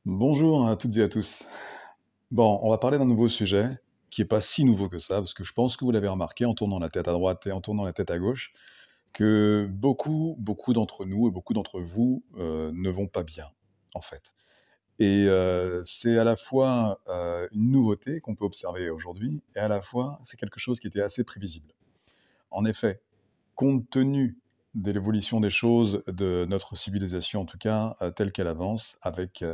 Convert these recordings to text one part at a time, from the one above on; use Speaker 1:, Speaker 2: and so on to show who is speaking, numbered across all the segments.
Speaker 1: Bonjour à toutes et à tous. Bon, on va parler d'un nouveau sujet qui est pas si nouveau que ça, parce que je pense que vous l'avez remarqué en tournant la tête à droite et en tournant la tête à gauche, que beaucoup d'entre nous et beaucoup d'entre vous, ne vont pas bien, en fait. Et c'est à la fois, une nouveauté qu'on peut observer aujourd'hui et à la fois, c'est quelque chose qui était assez prévisible. En effet, compte tenu de l'évolution des choses, de notre civilisation en tout cas, telle qu'elle avance, avec,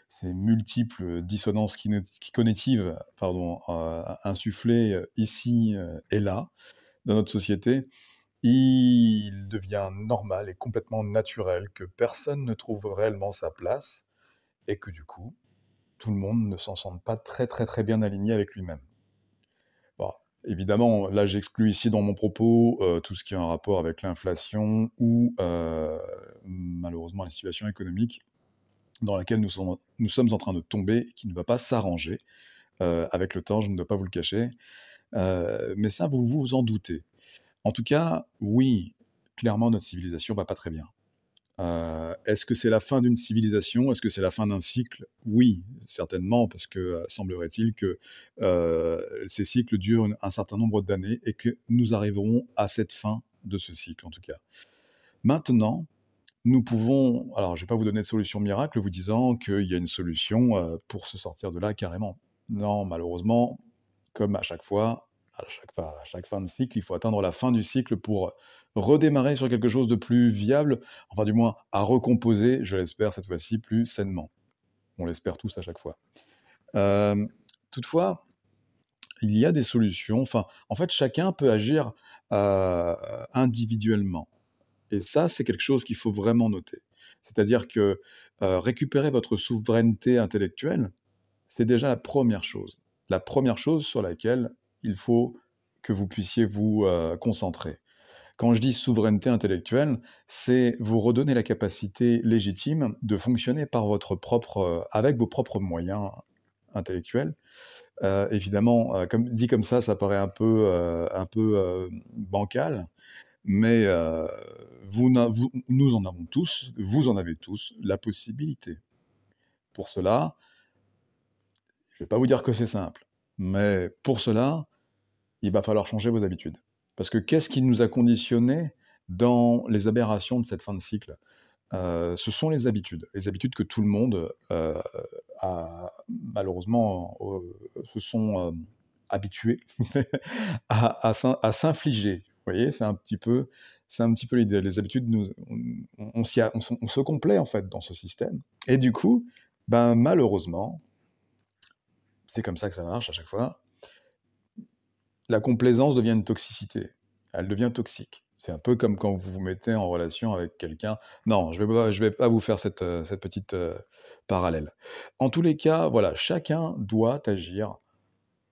Speaker 1: ces multiples dissonances cognitives, pardon, insufflées, ici, et là, dans notre société, il devient normal et complètement naturel que personne ne trouve réellement sa place et que du coup, tout le monde ne s'en sente pas très bien aligné avec lui-même. Bon, évidemment, là, j'exclus ici dans mon propos, tout ce qui a un rapport avec l'inflation ou, malheureusement la situation économique dans laquelle nous sommes en train de tomber et qui ne va pas s'arranger, avec le temps, je ne dois pas vous le cacher. Mais ça, vous vous en doutez. En tout cas, oui, clairement, notre civilisation va pas très bien. Est-ce que c'est la fin d'une civilisation? Est-ce que c'est la fin d'un cycle? Oui, certainement, parce que, semblerait-il que, ces cycles durent un certain nombre d'années et que nous arriverons à cette fin de ce cycle, en tout cas. Maintenant, nous pouvons alors je vais pas vous donner de solution miracle, vous disant qu'il y a une solution, pour se sortir de là carrément. Non, malheureusement, comme à chaque fois, à chaque fin de cycle, il faut atteindre la fin du cycle pour redémarrer sur quelque chose de plus viable, enfin du moins à recomposer, je l'espère cette fois-ci, plus sainement. On l'espère tous à chaque fois. Hem, toutefois, il y a des solutions, enfin, en fait, chacun peut agir, individuellement. Et ça, c'est quelque chose qu'il faut vraiment noter. C'est-à-dire que, récupérer votre souveraineté intellectuelle, c'est déjà la première chose. La première chose sur laquelle il faut que vous puissiez vous, concentrer. Quand je dis souveraineté intellectuelle, c'est vous redonner la capacité légitime de fonctionner par votre propre, avec vos propres moyens intellectuels. Évidemment, comme dit comme ça paraît un peu bancal, mais nous en avons tous, vous en avez tous la possibilité. Pour cela, je ne vais pas vous dire que c'est simple, mais pour cela, il va falloir changer vos habitudes. Parce que qu'est-ce qui nous a conditionnés dans les aberrations de cette fin de cycle? Ce sont les habitudes que tout le monde, a malheureusement, se sont, habitués à s'infliger. Vous voyez? C'est un petit peu l'idée. Les habitudes nous on se complaît en fait dans ce système et du coup, ben, malheureusement, c'est comme ça que ça marche à chaque fois, la complaisance devient une toxicité. Elle devient toxique. C'est un peu comme quand vous vous mettez en relation avec quelqu'un. Non, je vais pas vous faire cette petite, parallèle. En tous les cas, voilà, chacun doit agir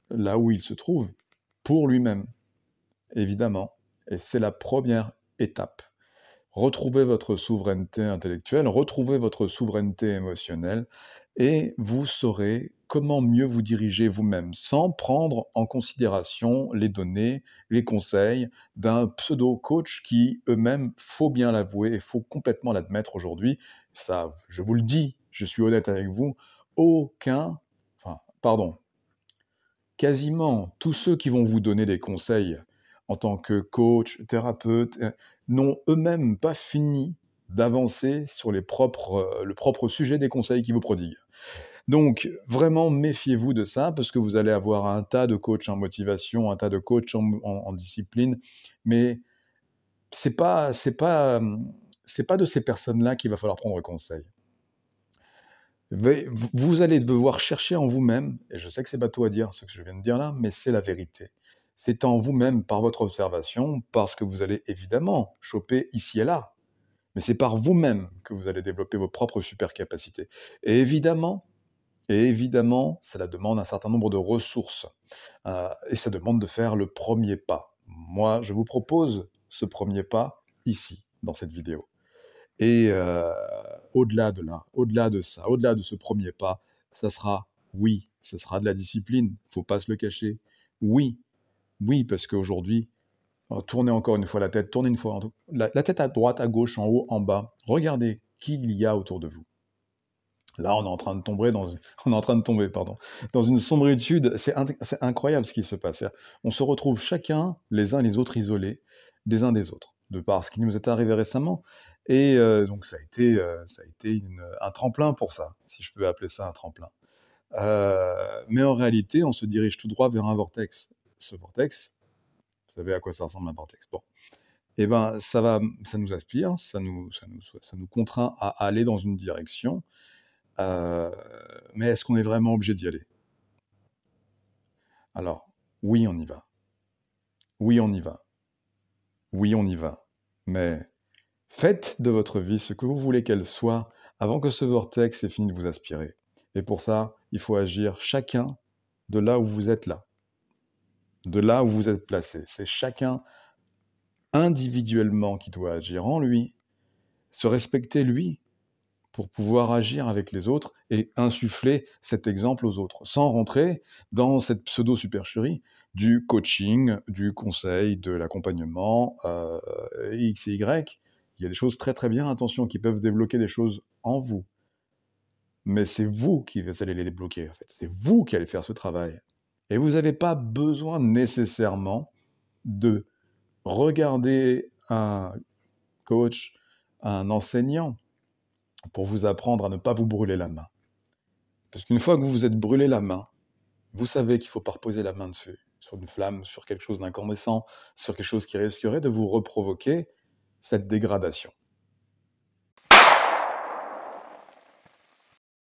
Speaker 1: là où il se trouve, pour lui-même, évidemment, et c'est la première étape. Retrouvez votre souveraineté intellectuelle, retrouvez votre souveraineté émotionnelle et vous saurez comment mieux vous diriger vous-même, sans prendre en considération les données, les conseils d'un pseudo-coach qui eux-mêmes, faut bien l'avouer et faut complètement l'admettre aujourd'hui, ça, je vous le dis, je suis honnête avec vous, aucun, enfin, pardon, quasiment tous ceux qui vont vous donner des conseils en tant que coach, thérapeute, n'ont eux-mêmes pas fini d'avancer sur le propre sujet des conseils qu'ils vous prodiguent. Donc vraiment méfiez-vous de ça parce que vous allez avoir un tas de coachs en motivation, un tas de coachs en discipline, mais c'est pas de ces personnes-là qu'il va falloir prendre conseil. Vous allez devoir chercher en vous-même, et je sais que c'est bateau à dire ce que je viens de dire là, mais c'est la vérité. C'est en vous-même, par votre observation, parce que vous allez évidemment choper ici et là, mais c'est par vous-même que vous allez développer vos propres super capacités. Et évidemment, cela demande un certain nombre de ressources, et ça demande de faire le premier pas. Moi, je vous propose ce premier pas ici, dans cette vidéo. Et au-delà de là, au-delà de ça, au-delà de ce premier pas, ça sera oui, ce sera de la discipline, faut pas se le cacher. Oui, oui, parce qu'aujourd'hui, tournez encore une fois la tête, tournez une fois la tête à droite, à gauche, en haut, en bas. Regardez qui il y a autour de vous. Là, on est en train de tomber, pardon, dans une sombritude. C'est incroyable ce qui se passe. On se retrouve chacun, les uns et les autres, isolés des uns des autres, de par ce qui nous est arrivé récemment. Et donc, ça a été un tremplin pour ça, si je peux appeler ça un tremplin. Mais en réalité, on se dirige tout droit vers un vortex. Ce vortex, vous savez à quoi ça ressemble un vortex? Bon, et ben, ça nous aspire, ça nous contraint à aller dans une direction. Heu, mais est-ce qu'on est vraiment obligé d'y aller? Alors, oui, on y va. Oui, on y va. Oui, on y va. Mais faites de votre vie ce que vous voulez qu'elle soit avant que ce vortex ait fini de vous aspirer. Et pour ça, il faut agir chacun de là où vous êtes là, de là où vous êtes placé. C'est chacun individuellement qui doit agir en lui, se respecter lui, pour pouvoir agir avec les autres et insuffler cet exemple aux autres, sans rentrer dans cette pseudo-supercherie du coaching, du conseil, de l'accompagnement, X et Y. Il y a des choses très très bien, attention, qui peuvent débloquer des choses en vous. Mais c'est vous qui allez les débloquer, en fait. C'est vous qui allez faire ce travail. Et vous n'avez pas besoin nécessairement de regarder un coach, un enseignant, pour vous apprendre à ne pas vous brûler la main. Parce qu'une fois que vous vous êtes brûlé la main, vous savez qu'il ne faut pas reposer la main dessus, sur une flamme, sur quelque chose d'incandescent, sur quelque chose qui risquerait de vous reprovoquer cette dégradation.